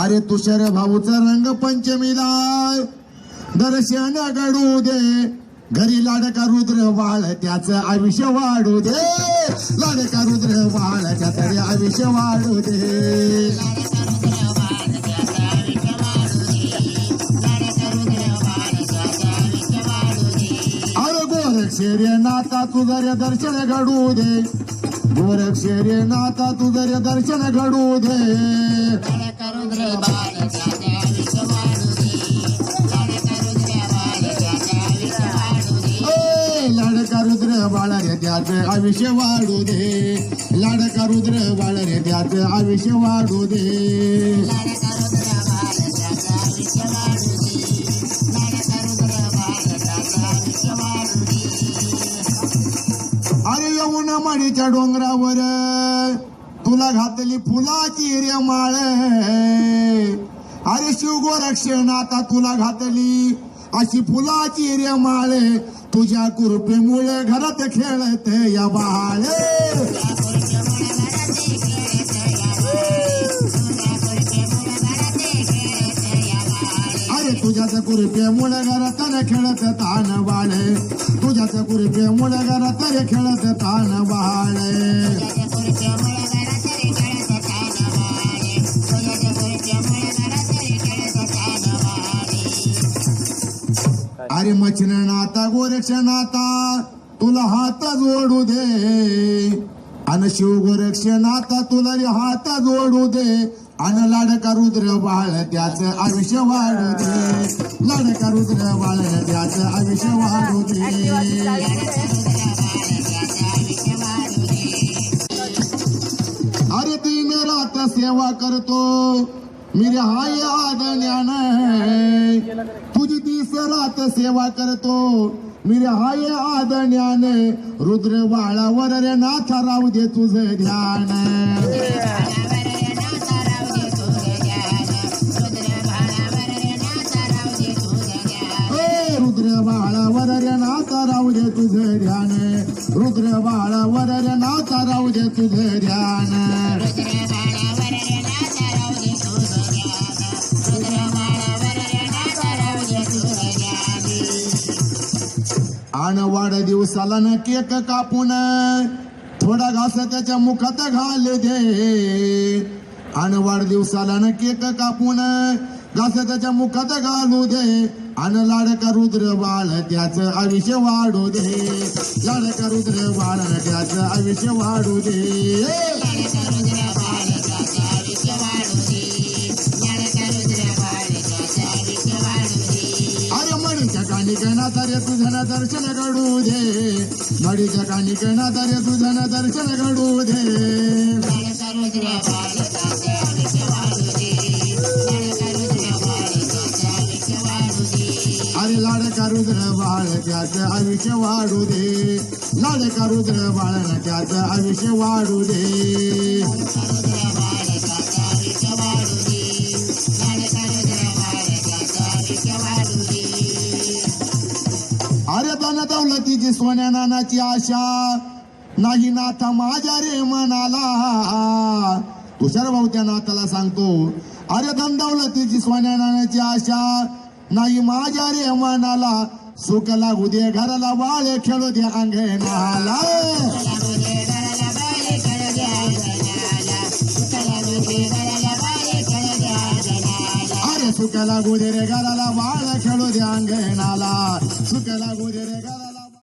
अरे तुषार भाऊचं रंग पंचमीला दर्शन घडू दे, घरी लाडका रुद्र बाळ त्याचं आयुष्य वाढू दे, लाडका रुद्र बाळ त्याचं आयुष्य वाढू दे. गोरक्षे नाता तुझे दर्शन घडू दे, गोरक्षे नाता तुझे दर्शन घडू दे. लाडका रुद्र बाळ रे त्याचं आयुष्य वाढू दे, लाडका रुद्र बाळ रे त्याचं आयुष्य वाढू दे. अरे येऊन माडीच्या डोंगरावर तुला घातली फुलाची रे माळ, अरे शिवगोरक्षनाथा तुला घातली अशी फुलाची रे माळ, तुझ्या कृपेमुळे घरात खेळते या बाळ. अरे तुझ्याच कृपेमुळे घरात खेळत तान बाळ, तुझ्याच कृपेमुळे घरात खेळत तान बाळ. अरे मच्छिनाथा गोरक्षनाथा तुला हात जोडू दे, अन शिव गोरक्षनाथा तुला हात जोडू दे, अन लाडका रुद्र बाळ त्याचं आयुष्य वाढू दे, लाडका रुद्र बाळ त्याचं आयुष्य वाढू दे. अरे दिन रात सेवा करतो मेरे हाय आदण्यान, तुझी दिस रात सेवा करतो मेरे हाय आदण्यान, रुद्र बाळावर रे नाथा राहू दे तुझं ध्यान. रुद्र बाळावर रे नाथा राहू दे तुझं ध्यान, रुद्र बाळावर रे नाथा राहू दे तुझं ध्यान. आण वाढदिवसाला न केक कापून थोडा घास त्याच्या मुखात घाल दे, आण वाढदिवसाला न केक कापून घास त्याच्या मुखात घालू दे, आण लाडका रुद्र बाळ त्याचं आयुष्य वाढू दे, लाडका रुद्र बाळ त्याचं आयुष्य वाढू दे. कानिकनाथ रे तुझं दर्शन घडू दे, मडीच्या कानिकनाथ रे तुझं दर्शन घडू दे. अरे लाडका रुद्र बाळ त्याचं आयुष्य वाढू दे, लाडका रुद्र बाळ त्याचं आयुष्य वाढू दे. अरे धन दौलतीची सोन्या नानाची आशा नाही नाथा माझ्या रे मनाला, तुषार भाऊ त्या नाथाला सांगतो, अरे धन दौलतीची सोन्या नानाची आशा नाही माझ्या रे मनाला, सुख लागू दे घराला बाळ खेळू दे अंगणाला. अरे सुख लागू दे रे घराला बाळ खेळू दे अंगणाला, सुख लागू दे रे घराला.